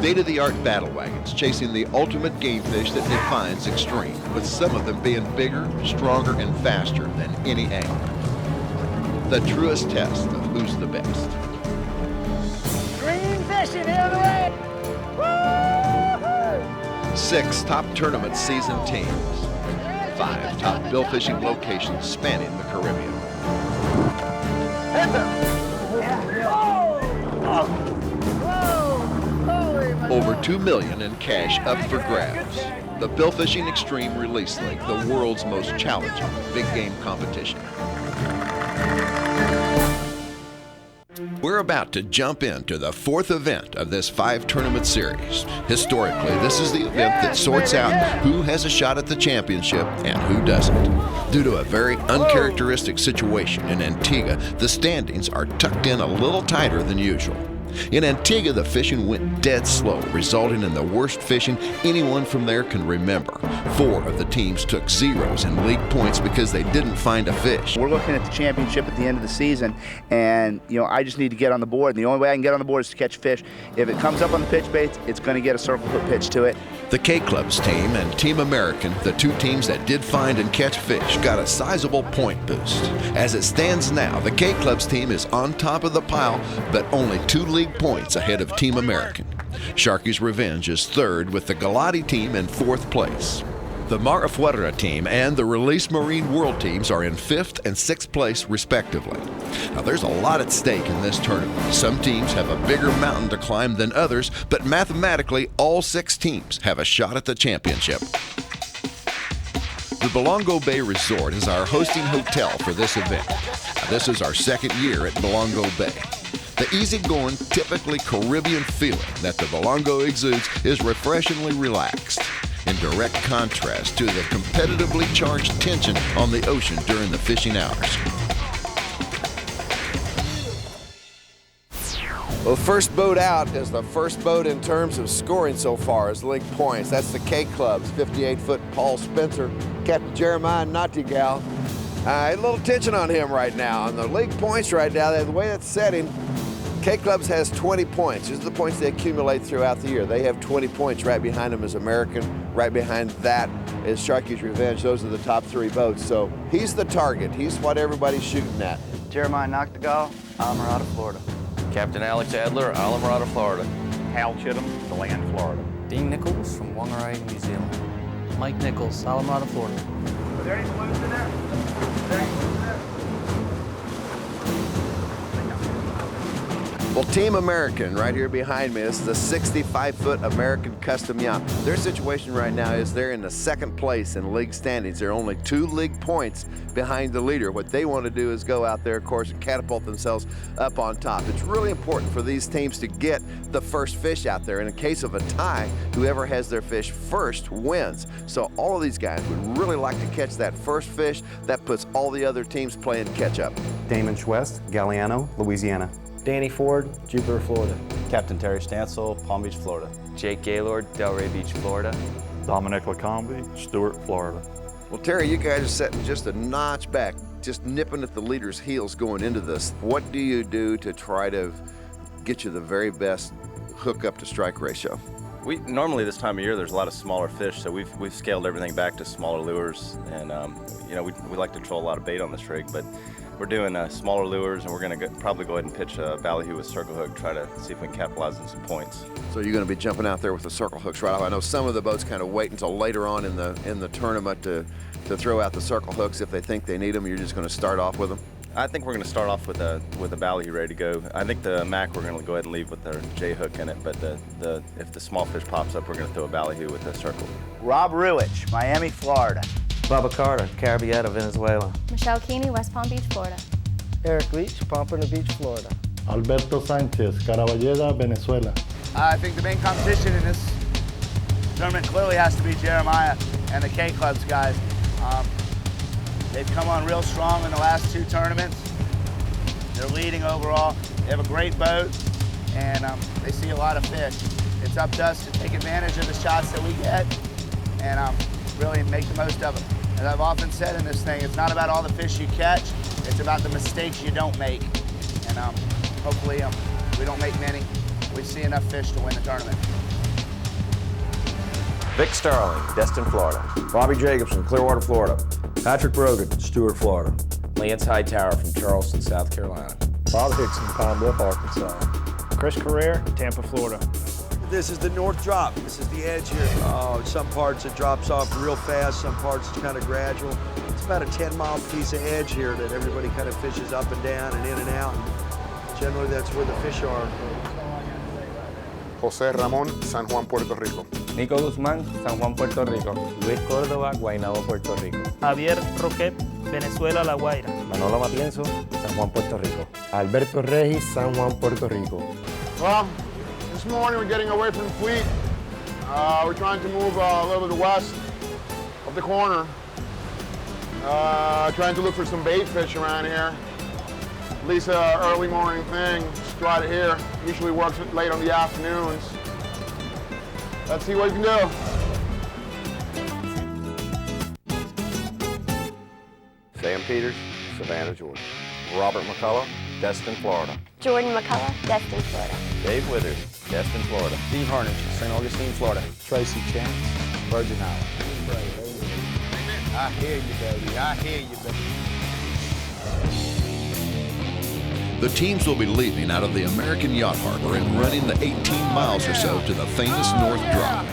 state-of-the-art battle wagons chasing the ultimate game fish that defines extreme, with some of them being bigger, stronger, and faster than any angler. The truest test of who's the best. Green fishing here the way! Woo-hoo! 6 top tournament season teams. 5 top bill fishing locations spanning the Caribbean. Over $2 million in cash up for grabs. The Bill Fishing Extreme Release League, the world's most challenging big game competition. We're about to jump into the 4th event of this 5-tournament series. Historically, this is the event that sorts out who has a shot at the championship and who doesn't. Due to a very uncharacteristic situation in Antigua, the standings are tucked in a little tighter than usual. In Antigua, the fishing went dead slow, resulting in the worst fishing anyone from there can remember. 4 of the teams took zeros in league points because they didn't find a fish. We're looking at the championship at the end of the season, and I just need to get on the board. And the only way I can get on the board is to catch fish. If it comes up on the pitch baits, it's going to get a circle hook pitch to it. The K-Clubs team and Team American, the 2 teams that did find and catch fish, got a sizable point boost. As it stands now, the K-Clubs team is on top of the pile, but only 2 league points ahead of Team American. Sharky's Revenge is 3rd with the Galati team in 4th place. The Mar Afuera team and the Release Marine World teams are in 5th and 6th place respectively. Now there's a lot at stake in this tournament. Some teams have a bigger mountain to climb than others, but mathematically all 6 teams have a shot at the championship. The Belongo Bay Resort is our hosting hotel for this event. Now, this is our 2nd year at Belongo Bay. The easygoing, typically Caribbean feeling that the Belongo exudes is refreshingly relaxed, in direct contrast to the competitively charged tension on the ocean during the fishing hours. Well, the first boat out is the first boat in terms of scoring so far as league points. That's the K-Clubs, 58-foot Paul Spencer, Captain Jeremiah Nattigal. A little tension on him right now. On the league points right now, the way that's setting, K-Clubs has 20 points. These are the points they accumulate throughout the year. They have 20 points. Right behind them is American. Right behind that is Sharky's Revenge. Those are the top 3 boats. So he's the target. He's what everybody's shooting at. Jeremiah Nattigal, Alamorada, Florida. Captain Alex Adler, Alamorada, Florida. Hal Chittum, DeLand, Florida. Dean Nichols from Whangarei, New Zealand. Mike Nichols, Alamorada, Florida. Are there any blues in there? Are there any blues in there? Well, Team American right here behind me is the 65-foot American Custom Yacht. Their situation right now is they're in the 2nd place in league standings. They're only 2 league points behind the leader. What they want to do is go out there, of course, and catapult themselves up on top. It's really important for these teams to get the first fish out there. In a case of a tie, whoever has their fish first wins. So all of these guys would really like to catch that first fish. That puts all the other teams playing catch up. Damon Schwest, Galliano, Louisiana. Danny Ford, Jupiter, Florida. Captain Terry Stansel, Palm Beach, Florida. Jake Gaylord, Delray Beach, Florida. Dominic Lacombe, Stewart, Florida. Well, Terry, you guys are setting just a notch back, just nipping at the leader's heels going into this. What do you do to try to get you the very best hook up to strike ratio? We normally this time of year there's a lot of smaller fish, so we've scaled everything back to smaller lures, and we like to troll a lot of bait on this rig, but we're doing smaller lures, and we're going to probably go ahead and pitch a ballyhoo with circle hook, try to see if we can capitalize on some points. So you're going to be jumping out there with the circle hooks right off. I know some of the boats kind of wait until later on in the tournament to throw out the circle hooks if they think they need them. You're just going to start off with them. I think we're going to start off with a ballyhoo ready to go. I think the Mac we're going to go ahead and leave with the J hook in it, but if the small fish pops up, we're going to throw a ballyhoo with the circle. Rob Ruich, Miami, Florida. Bubba Carter, Carabieta, Venezuela. Michelle Keeney, West Palm Beach, Florida. Eric Leach, Pompano Beach, Florida. Alberto Sanchez, Caraballeda, Venezuela. I think the main competition in this tournament clearly has to be Jeremiah and the K-Clubs guys. They've come on real strong in the last 2 tournaments. They're leading overall. They have a great boat, and they see a lot of fish. It's up to us to take advantage of the shots that we get and really make the most of them. As I've often said in this thing, it's not about all the fish you catch, it's about the mistakes you don't make. And hopefully we don't make many. We see enough fish to win the tournament. Vic Starling, Destin, Florida. Bobby Jacobson, Clearwater, Florida. Patrick Brogan, Stuart, Florida. Lance Hightower from Charleston, South Carolina. Bob Hickson, Pine Bluff, Arkansas. Chris Carrere, Tampa, Florida. This is the north drop. This is the edge here. Oh, some parts it drops off real fast, some parts it's kind of gradual. It's about a 10-mile piece of edge here that everybody kind of fishes up and down and in and out. And generally, that's where the fish are. José Ramón, San Juan, Puerto Rico. Nico Guzmán, San Juan, Puerto Rico. Luis Córdoba, Guaynabo, Puerto Rico. Javier Roquet, Venezuela, La Guaira. Manolo Matienzo, San Juan, Puerto Rico. Alberto Regis, San Juan, Puerto Rico. Well, this morning we're getting away from the fleet. We're trying to move a little bit west of the corner. Trying to look for some bait fish around here. At least an early morning thing. Just try it here. Usually works late on the afternoons. Let's see what we can do. Sam Peters, Savannah, Georgia. Robert McCullough, Destin, Florida. Jordan McCullough, Destin, Florida. Dave Withers, Destin, Florida. Steve Harnage, St. Augustine, Florida. Tracy Chance, Virgin Islands. I hear you, baby. I hear you, baby. The teams will be leaving out of the American Yacht Harbor and running the 18 miles or so to the famous North Drop.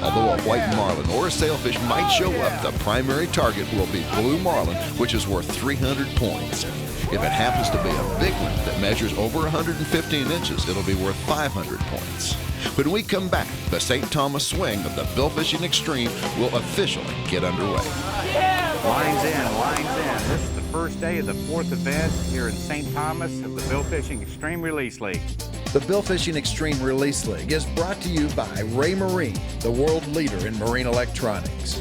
Although a white marlin or a sailfish might show up, the primary target will be blue marlin, which is worth 300 points. If it happens to be a big one that measures over 115 inches, it'll be worth 500 points. When we come back, the St. Thomas swing of the Bill Fishing Extreme will officially get underway. Lines in, lines in. This is the first day of the fourth event here in St. Thomas of the Bill Fishing Extreme Release League. The Bill Fishing Extreme Release League is brought to you by Ray Marine, the world leader in marine electronics.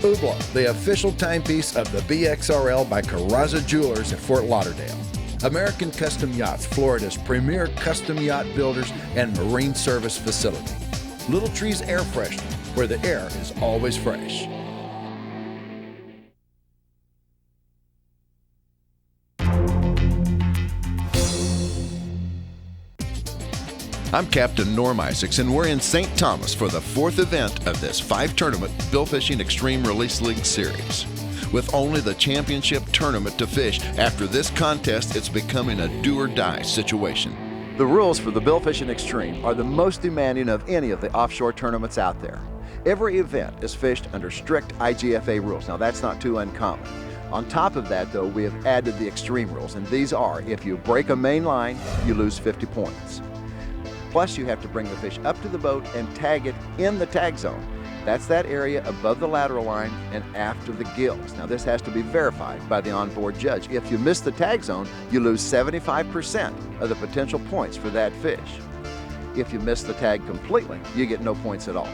Oobla, the official timepiece of the BXRL by Carrazza Jewelers at Fort Lauderdale. American Custom Yachts, Florida's premier custom yacht builders and marine service facility. Little Trees Air Freshener, where the air is always fresh. I'm Captain Norm Isaacs, and we're in St. Thomas for the fourth event of this 5-tournament Bill Fishing Extreme Release League series. With only the championship tournament to fish, after this contest, it's becoming a do-or-die situation. The rules for the Bill Fishing Extreme are the most demanding of any of the offshore tournaments out there. Every event is fished under strict IGFA rules. Now, that's not too uncommon. On top of that, though, we have added the extreme rules, and these are: if you break a main line, you lose 50 points. Plus, you have to bring the fish up to the boat and tag it in the tag zone. That's that area above the lateral line and after the gills. Now, this has to be verified by the onboard judge. If you miss the tag zone, you lose 75% of the potential points for that fish. If you miss the tag completely, you get no points at all.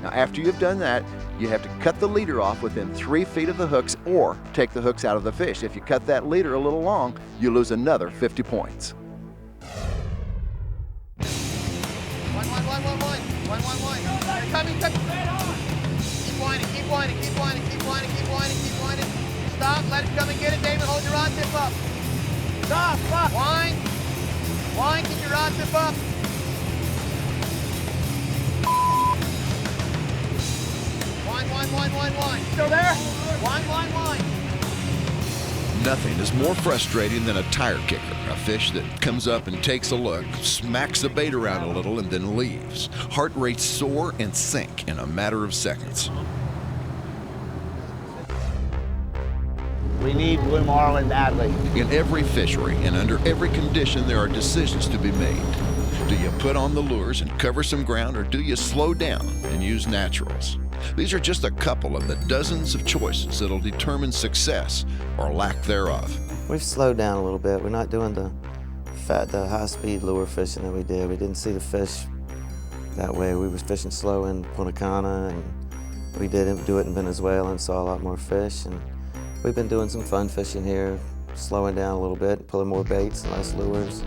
Now, after you've done that, you have to cut the leader off within 3 feet of the hooks or take the hooks out of the fish. If you cut that leader a little long, you lose another 50 points. 1-1-1-1-1. They're coming. Keep winding, keep winding, keep winding, keep winding, keep winding, keep winding. Stop, let it come and get it, David. Hold your rod tip up. Stop. Wind, keep your rod tip up. Wind. Still there? Wind. Nothing is more frustrating than a tire kicker, a fish that comes up and takes a look, smacks the bait around a little, and then leaves. Heart rates soar and sink in a matter of seconds. We need blue marlin badly. In every fishery and under every condition, there are decisions to be made. Do you put on the lures and cover some ground, or do you slow down and use naturals? These are just a couple of the dozens of choices that'll determine success or lack thereof. We've slowed down a little bit. We're not doing the high-speed lure fishing that we did. We didn't see the fish that way. We was fishing slow in Punta Cana, and we did do it in Venezuela and saw a lot more fish. And we've been doing some fun fishing here, slowing down a little bit, pulling more baits and less lures.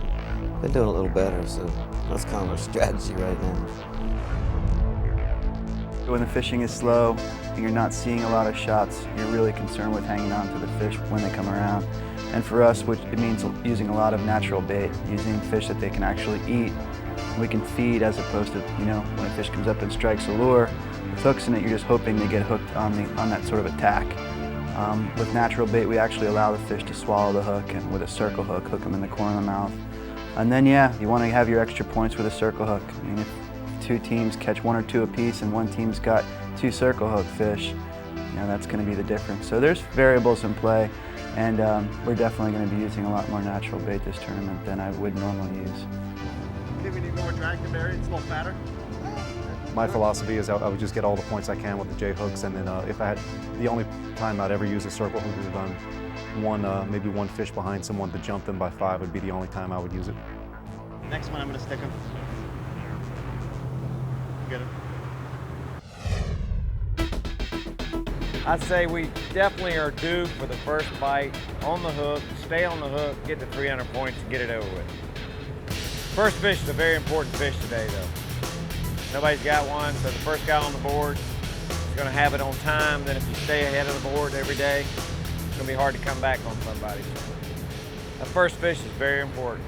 Been doing a little better, so that's kind of our strategy right now. When the fishing is slow and you're not seeing a lot of shots, you're really concerned with hanging on to the fish when they come around. And for us, it means using a lot of natural bait, using fish that they can actually eat We can feed as opposed to, you know, when a fish comes up and strikes a lure with hooks in it, you're just hoping they get hooked on that sort of attack. With natural bait, we actually allow the fish to swallow the hook, and with a circle hook, hook them in the corner of the mouth. And then, yeah, you want to have your extra points with a circle hook. I mean, if two teams catch 1 or 2 apiece and one team's got 2 circle hook fish, you know, that's going to be the difference. So there's variables in play, and we're definitely going to be using a lot more natural bait this tournament than I would normally use. Okay, we need more drag to bury, it's a little fatter. My philosophy is I would just get all the points I can with the J hooks, and then if I had, the only time I'd ever use a circle hook is on maybe one fish behind someone to jump them by 5 would be the only time I would use it. Next one I'm going to stick them. Get it. I'd say we definitely are due for the first bite on the hook, stay on the hook, get the 300 points and get it over with. First fish is a very important fish today though. Nobody's got one, so the first guy on the board is going to have it on time. Then if you stay ahead of the board every day, it's going to be hard to come back on somebody. The first fish is very important.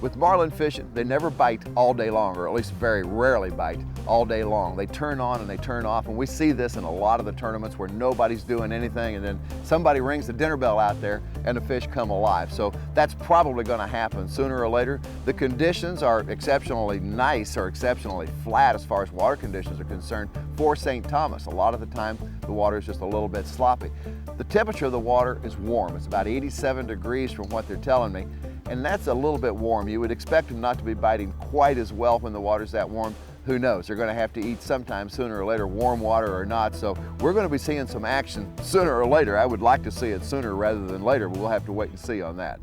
With marlin fishing, they never bite all day long, or at least very rarely bite all day long. They turn on and they turn off, and we see this in a lot of the tournaments where nobody's doing anything, and then somebody rings the dinner bell out there and the fish come alive. So that's probably going to happen sooner or later. The conditions are exceptionally nice or exceptionally flat as far as water conditions are concerned for St. Thomas. A lot of the time, the water is just a little bit sloppy. The temperature of the water is warm. It's about 87 degrees from what they're telling me. And that's a little bit warm. You would expect them not to be biting quite as well when the water's that warm. Who knows? They're going to have to eat sometime sooner or later, warm water or not. So we're going to be seeing some action sooner or later. I would like to see it sooner rather than later, but we'll have to wait and see on that.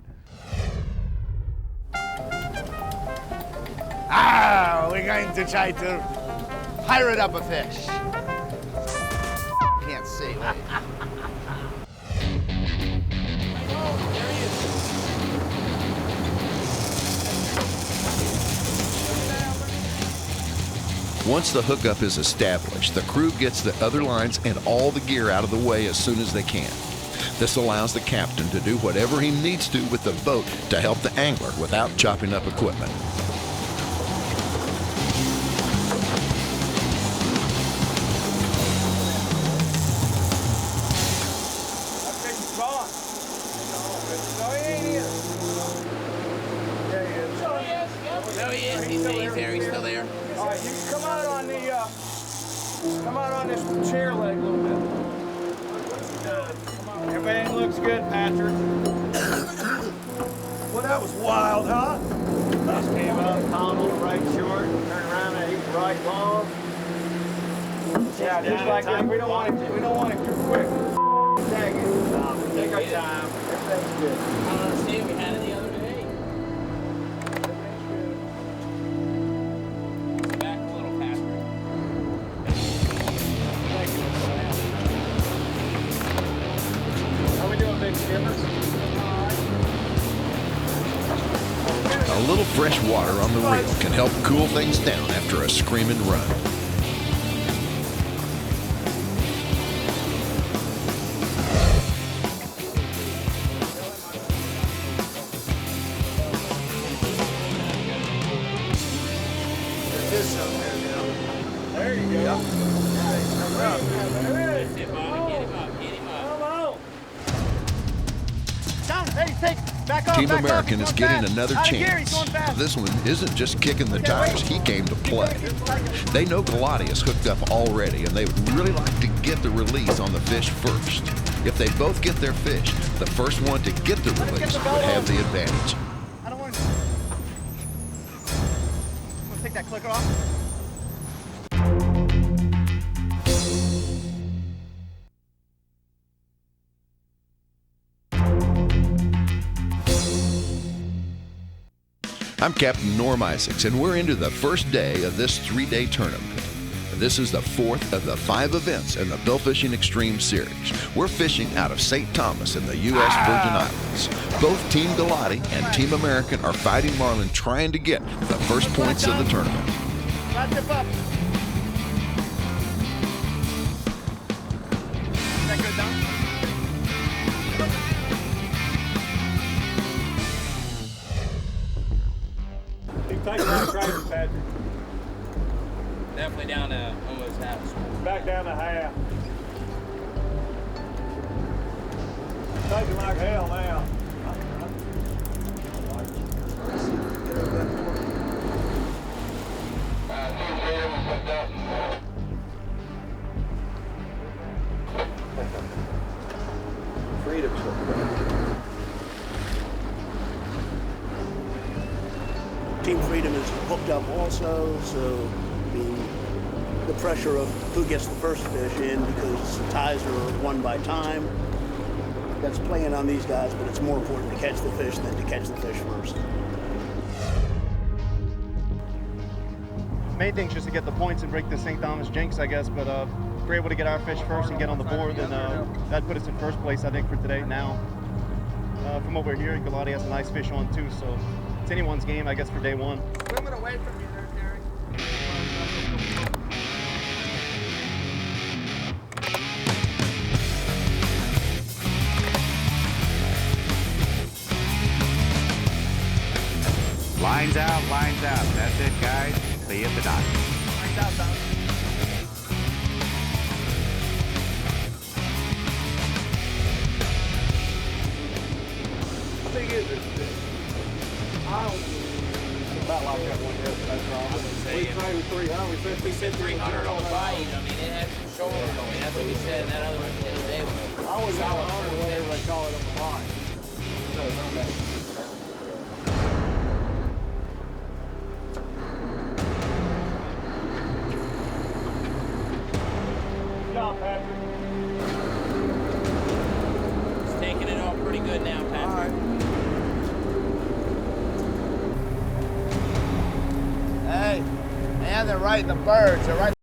We're going to try to pirate up a fish. Can't see. Once the hookup is established, the crew gets the other lines and all the gear out of the way as soon as they can. This allows the captain to do whatever he needs to with the boat to help the angler without chopping up equipment. Come out on this chair leg a little bit. Everything looks good, Patrick. Well, that was wild, huh? Just came up, pound on the right short, turn around and eat right long. Yeah, just like that. We don't want it too quick. Tag it. Take our time. Everything's good. I don't understand. We had it the other day. Back a little, Patrick. A little fresh water on the reel can help cool things down after a screaming run. There you go. Team American is getting another chance. This one isn't just kicking the tires, he came to play. They know Galati is hooked up already, and they would really like to get the release on the fish first. If they both get their fish, the first one to get the release would have the advantage. I don't want to... take that clicker off. I'm Captain Norm Isaacs, and we're into the first day of this 3-day tournament. This is the 4th of the 5 events in the Bill Fishing Extreme Series. We're fishing out of St. Thomas in the U.S. Virgin Islands. Both Team Galati and Team American are fighting marlin, trying to get the first points of the tournament. Right tip up. Is that good, Don? Definitely down to almost half. Back down to half. Taking like hell now. Freedom. Team Freedom is hooked up also, so the pressure of who gets the first fish in, because the ties are won by time. That's playing on these guys, but it's more important to catch the fish than to catch the fish first. Main thing is just to get the points and break the St. Thomas jinx, I guess, but if we're able to get our fish first and get on the board, then that'd put us in first place, I think, for today. Now, from what we're hearing, Galati has a nice fish on too, so it's anyone's game, I guess, for day one. Swimming away from you there, Terry. Lines out, lines out. That's it, guys. See you at the dock. Lines out, Tom. How big is this fish? I don't know. About like that one yesterday, probably. We trained 300. We said 300 on the bite. I mean, it had some shoulders. I mean, that's what we said. That other one the other day. I always got 100, whatever they call it on the line. It's taking it off pretty good now, Patrick. Hey, man, they're right in the birds. They're right.